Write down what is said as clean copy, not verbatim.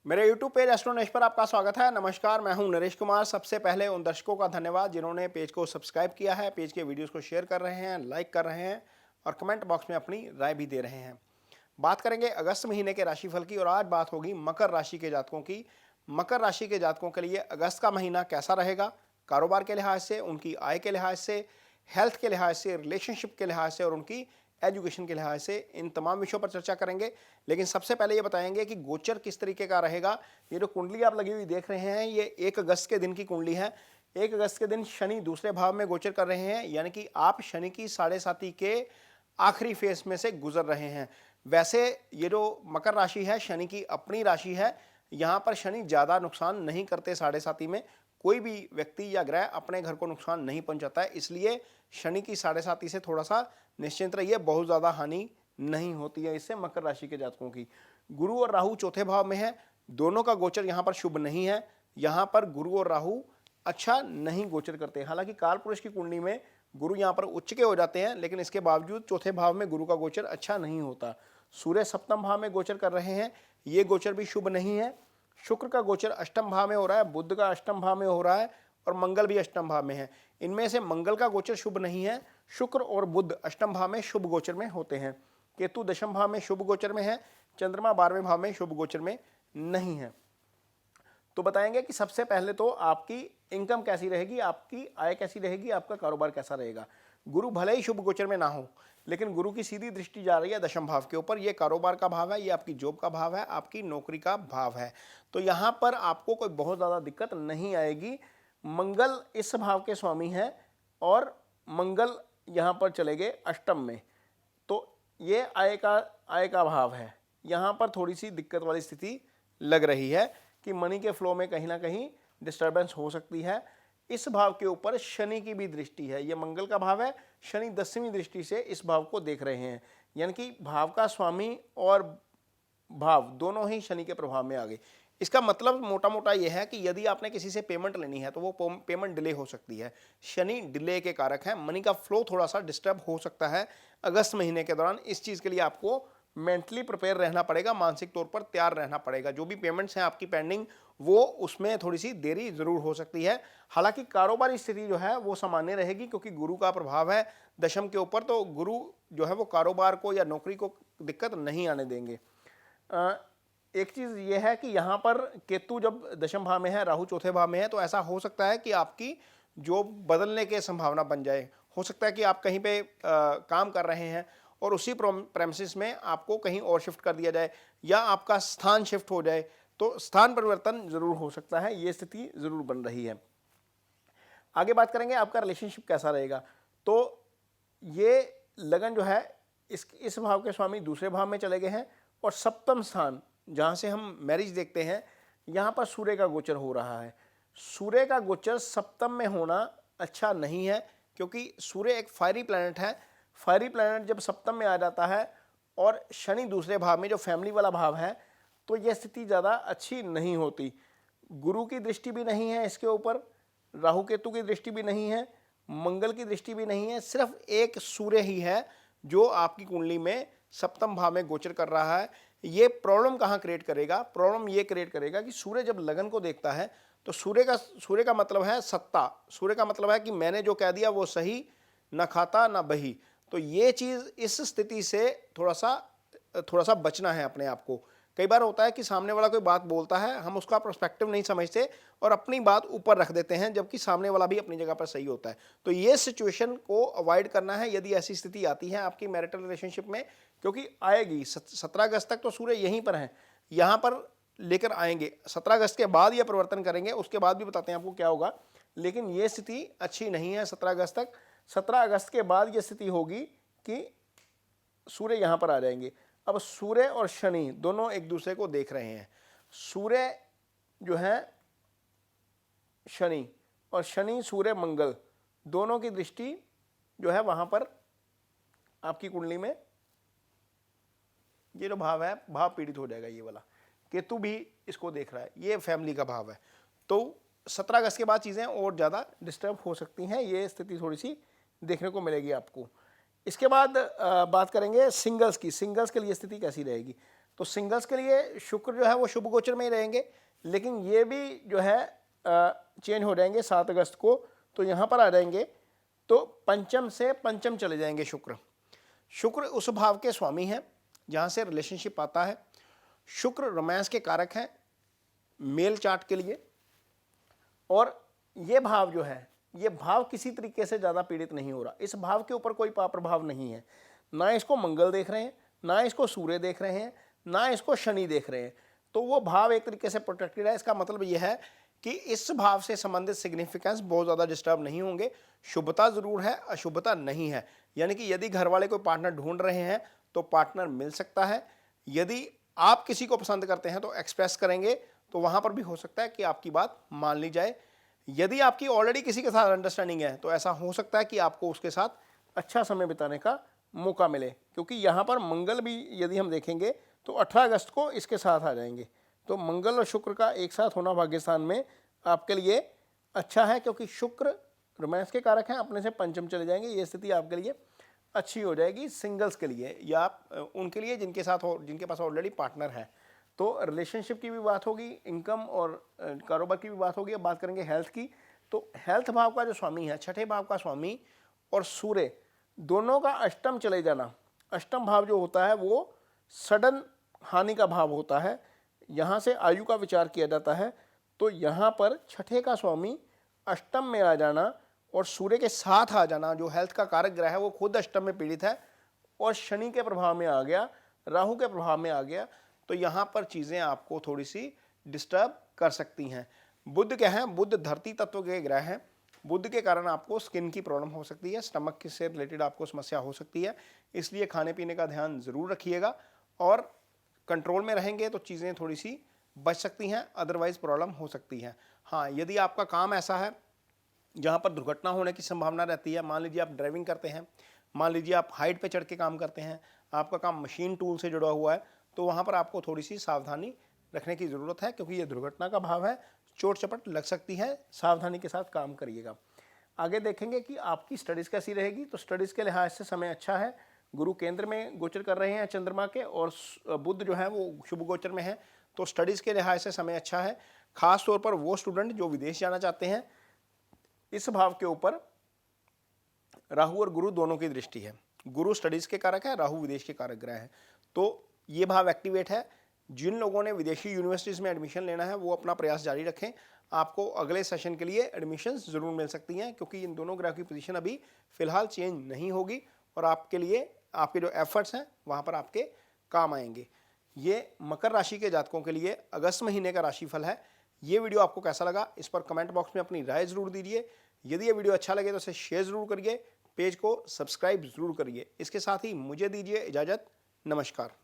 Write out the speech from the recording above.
मेरे YouTube page एस्ट्रोनॉश पर आपका स्वागत है। नमस्कार, मैं हूं नरेश कुमार। सबसे पहले उन दर्शकों का धन्यवाद जिन्होंने पेज को सब्सक्राइब किया है, पेज के वीडियोस को शेयर कर रहे हैं, लाइक कर रहे हैं और कमेंट बॉक्स में अपनी राय भी दे रहे हैं। बात करेंगे अगस्त महीने के राशिफल की और आज बात होगी मकर राशि के जातकों की। मकर राशि के जातकों के लिए अगस्त का महीना कैसा रहेगा, कारोबार के लिहाज से, उनकी आय के लिहाज से, हेल्थ के लिहाज से, रिलेशनशिप के लिहाज से और उनकी एजुकेशन के लिहाज से, इन तमाम विषयों पर चर्चा करेंगे। लेकिन सबसे पहले ये बताएंगे कि गोचर किस तरीके का रहेगा। ये जो कुंडली आप लगी हुई देख रहे हैं, ये 1 अगस्त के दिन की कुंडली है। 1 अगस्त के दिन शनि दूसरे भाव में गोचर कर रहे हैं, यानी कि आप शनि की साढ़े साती के आखिरी फेज में से गुजर रहे हैं। वैसे ये जो मकर राशि है, शनि की अपनी राशि है। यहाँ पर शनि ज़्यादा नुकसान नहीं करते। साढ़े साती में कोई भी व्यक्ति या ग्रह अपने घर को नुकसान नहीं पहुंचाता है, इसलिए शनि की साढ़े साती से थोड़ा सा निश्चिंत रहिए, बहुत ज़्यादा हानि नहीं होती है इससे मकर राशि के जातकों की। गुरु और राहु चौथे भाव में है, दोनों का गोचर यहाँ पर शुभ नहीं है। यहाँ पर गुरु और राहु अच्छा नहीं गोचर करते। हालांकि काल पुरुष की कुंडली में गुरु यहाँ पर उच्च के हो जाते हैं, लेकिन इसके बावजूद चौथे भाव में गुरु का गोचर अच्छा नहीं होता। सूर्य सप्तम भाव में गोचर कर रहे हैं, ये गोचर भी शुभ नहीं है। शुक्र का गोचर अष्टम भाव में हो रहा है, बुध का अष्टम भाव में हो रहा है और मंगल भी अष्टम भाव में है। इनमें से मंगल का गोचर शुभ नहीं है। शुक्र और बुध अष्टम भाव में शुभ गोचर में होते हैं। केतु दशम भाव में शुभ गोचर में है। चंद्रमा 12वें भाव में शुभ गोचर में नहीं है। तो बताएंगे कि सबसे पहले तो आपकी इनकम कैसी रहेगी, आपकी आय कैसी रहेगी, आपका कारोबार कैसा रहेगा। गुरु भले ही शुभ गोचर में ना हो, लेकिन गुरु की सीधी दृष्टि जा रही है दशम भाव के ऊपर। ये कारोबार का भाव है, ये आपकी जॉब का भाव है, आपकी नौकरी का भाव है। तो यहाँ पर आपको कोई बहुत ज़्यादा दिक्कत नहीं आएगी। मंगल इस भाव के स्वामी हैं और मंगल यहाँ पर चले गए अष्टम में, तो ये आय का भाव है। यहाँ पर थोड़ी सी दिक्कत वाली स्थिति लग रही है कि मनी के फ्लो में कहीं ना कहीं डिस्टर्बेंस हो सकती है। इस भाव के ऊपर शनि की भी दृष्टि है, ये मंगल का भाव है, शनि 10वीं दृष्टि से इस भाव को देख रहे हैं, यानी कि भाव का स्वामी और भाव दोनों ही शनि के प्रभाव में आ गए। इसका मतलब मोटा मोटा यह है कि यदि आपने किसी से पेमेंट लेनी है तो वो पेमेंट डिले हो सकती है। शनि डिले के कारक है, मनी का फ्लो थोड़ा सा डिस्टर्ब हो सकता है अगस्त महीने के दौरान। इस चीज़ के लिए आपको मेंटली प्रिपेयर रहना पड़ेगा, मानसिक तौर पर तैयार रहना पड़ेगा। जो भी पेमेंट्स हैं आपकी पेंडिंग, वो उसमें थोड़ी सी देरी जरूर हो सकती है। हालांकि कारोबारी स्थिति जो है वो सामान्य रहेगी, क्योंकि गुरु का प्रभाव है दशम के ऊपर, तो गुरु जो है वो कारोबार को या नौकरी को दिक्कत नहीं आने देंगे। एक चीज़ ये है कि यहाँ पर केतु जब दशम भाव में है, राहु चौथे भाव में है, तो ऐसा हो सकता है कि आपकी जॉब बदलने की संभावना बन जाए। हो सकता है कि आप कहीं पे काम कर रहे हैं और उसी प्रेमिसेस में आपको कहीं और शिफ्ट कर दिया जाए या आपका स्थान शिफ्ट हो जाए, तो स्थान परिवर्तन जरूर हो सकता है। ये स्थिति जरूर बन रही है। आगे बात करेंगे आपका रिलेशनशिप कैसा रहेगा। तो ये लगन जो है इस भाव के स्वामी दूसरे भाव में चले गए हैं और सप्तम स्थान जहाँ से हम मैरिज देखते हैं, यहाँ पर सूर्य का गोचर हो रहा है। सूर्य का गोचर सप्तम में होना अच्छा नहीं है, क्योंकि सूर्य एक फायरी प्लैनेट है। फायरी प्लैनेट जब सप्तम में आ जाता है और शनि दूसरे भाव में जो फैमिली वाला भाव है, तो यह स्थिति ज़्यादा अच्छी नहीं होती। गुरु की दृष्टि भी नहीं है इसके ऊपर, राहु केतु की दृष्टि भी नहीं है, मंगल की दृष्टि भी नहीं है, सिर्फ एक सूर्य ही है जो आपकी कुंडली में सप्तम भाव में गोचर कर रहा है। ये प्रॉब्लम कहाँ क्रिएट करेगा? प्रॉब्लम ये क्रिएट करेगा कि सूर्य जब लगन को देखता है तो सूर्य का मतलब है सत्ता। सूर्य का मतलब है कि मैंने जो कह दिया वो सही, ना खाता ना बही। तो ये चीज़, इस स्थिति से थोड़ा सा बचना है अपने आप को। कई बार होता है कि सामने वाला कोई बात बोलता है, हम उसका पर्सपेक्टिव नहीं समझते और अपनी बात ऊपर रख देते हैं, जबकि सामने वाला भी अपनी जगह पर सही होता है। तो ये सिचुएशन को अवॉइड करना है यदि ऐसी स्थिति आती है आपकी मैरिटल रिलेशनशिप में, क्योंकि आएगी। 17 अगस्त तक तो सूर्य यहीं पर है, यहाँ पर लेकर आएंगे। 17 अगस्त के बाद यह परिवर्तन करेंगे, उसके बाद भी बताते हैं आपको क्या होगा। लेकिन ये स्थिति अच्छी नहीं है 17 अगस्त तक। 17 अगस्त के बाद ये स्थिति होगी कि सूर्य यहाँ पर आ जाएंगे। अब सूर्य और शनि दोनों एक दूसरे को देख रहे हैं। सूर्य जो है शनि और शनि सूर्य मंगल दोनों की दृष्टि जो है वहाँ पर आपकी कुंडली में ये जो भाव है, भाव पीड़ित हो जाएगा। ये वाला केतु भी इसको देख रहा है, ये फैमिली का भाव है। तो 17 अगस्त के बाद चीज़ें और ज़्यादा डिस्टर्ब हो सकती हैं, ये स्थिति थोड़ी सी देखने को मिलेगी आपको। इसके बाद बात करेंगे सिंगल्स की। सिंगल्स के लिए स्थिति कैसी रहेगी। तो सिंगल्स के लिए शुक्र जो है वो शुभ गोचर में ही रहेंगे, लेकिन ये भी जो है चेंज हो जाएंगे 7 अगस्त को। तो यहाँ पर आ जाएंगे तो पंचम से पंचम चले जाएंगे शुक्र। शुक्र उस भाव के स्वामी हैं जहाँ से रिलेशनशिप आता है। शुक्र रोमांस के कारक हैं मेल चार्ट के लिए, और ये भाव जो है ये भाव किसी तरीके से ज़्यादा पीड़ित नहीं हो रहा। इस भाव के ऊपर कोई पाप प्रभाव नहीं है, ना इसको मंगल देख रहे हैं, ना इसको सूर्य देख रहे हैं, ना इसको शनि देख रहे हैं। तो वो भाव एक तरीके से प्रोटेक्टेड है। इसका मतलब ये है कि इस भाव से संबंधित सिग्निफिकेंस बहुत ज़्यादा डिस्टर्ब नहीं होंगे। शुभता ज़रूर है, अशुभता नहीं है। यानी कि यदि घर वाले कोई पार्टनर ढूंढ रहे हैं तो पार्टनर मिल सकता है। यदि आप किसी को पसंद करते हैं तो एक्सप्रेस करेंगे तो वहाँ पर भी हो सकता है कि आपकी बात मान ली जाए। यदि आपकी ऑलरेडी किसी के साथ अंडरस्टैंडिंग है तो ऐसा हो सकता है कि आपको उसके साथ अच्छा समय बिताने का मौका मिले, क्योंकि यहाँ पर मंगल भी यदि हम देखेंगे तो 18 अगस्त को इसके साथ आ जाएंगे। तो मंगल और शुक्र का एक साथ होना भाग्यस्थान में आपके लिए अच्छा है, क्योंकि शुक्र रोमांस के कारक हैं, अपने से पंचम चले जाएंगे। ये स्थिति आपके लिए अच्छी हो जाएगी सिंगल्स के लिए या उनके लिए जिनके पास ऑलरेडी पार्टनर है। तो रिलेशनशिप की भी बात होगी, इनकम और कारोबार की भी बात होगी। अब बात करेंगे हेल्थ की। तो हेल्थ भाव का जो स्वामी है, छठे भाव का स्वामी और सूर्य दोनों का अष्टम चले जाना। अष्टम भाव जो होता है वो सडन हानि का भाव होता है, यहाँ से आयु का विचार किया जाता है। तो यहाँ पर छठे का स्वामी अष्टम में आ जाना और सूर्य के साथ आ जाना, जो हेल्थ का कारक ग्रह है वो खुद अष्टम में पीड़ित है और शनि के प्रभाव में आ गया, राहु के प्रभाव में आ गया, तो यहाँ पर चीज़ें आपको थोड़ी सी डिस्टर्ब कर सकती हैं। बुध क्या है? बुध धरती तत्व के ग्रह हैं। बुध के कारण आपको स्किन की प्रॉब्लम हो सकती है, स्टमक से रिलेटेड आपको समस्या हो सकती है। इसलिए खाने पीने का ध्यान ज़रूर रखिएगा और कंट्रोल में रहेंगे तो चीज़ें थोड़ी सी बच सकती हैं, अदरवाइज़ प्रॉब्लम हो सकती है। हाँ, यदि आपका काम ऐसा है जहाँ पर दुर्घटना होने की संभावना रहती है, मान लीजिए आप ड्राइविंग करते हैं, मान लीजिए आप हाइट पे चढ़ के काम करते हैं, आपका काम मशीन टूल से जुड़ा हुआ है, तो वहाँ पर आपको थोड़ी सी सावधानी रखने की ज़रूरत है, क्योंकि ये दुर्घटना का भाव है, चोट चपट लग सकती है। सावधानी के साथ काम करिएगा। आगे देखेंगे कि आपकी स्टडीज़ कैसी रहेगी। तो स्टडीज़ के लिहाज से समय अच्छा है। गुरु केंद्र में गोचर कर रहे हैं चंद्रमा के, और बुध जो है वो शुभ गोचर में है। तो स्टडीज़ के लिहाज से समय अच्छा है। खास तौर पर वो स्टूडेंट जो विदेश जाना चाहते हैं, इस भाव के ऊपर राहु और गुरु दोनों की दृष्टि है। गुरु स्टडीज़ के कारक है, राहु विदेश के कारक ग्रह है। तो ये भाव एक्टिवेट है। जिन लोगों ने विदेशी यूनिवर्सिटीज़ में एडमिशन लेना है वो अपना प्रयास जारी रखें। आपको अगले सेशन के लिए एडमिशन्स ज़रूर मिल सकती हैं, क्योंकि इन दोनों ग्रह की पोजीशन अभी फ़िलहाल चेंज नहीं होगी और आपके लिए आपके जो एफर्ट्स हैं वहाँ पर आपके काम आएंगे। ये मकर राशि के जातकों के लिए अगस्त महीने का राशिफल है। ये वीडियो आपको कैसा लगा, इस पर कमेंट बॉक्स में अपनी राय ज़रूर दीजिए। यदि ये वीडियो अच्छा लगे तो इसे शेयर ज़रूर करिए, पेज को सब्सक्राइब ज़रूर करिए। इसके साथ ही मुझे दीजिए इजाज़त। नमस्कार।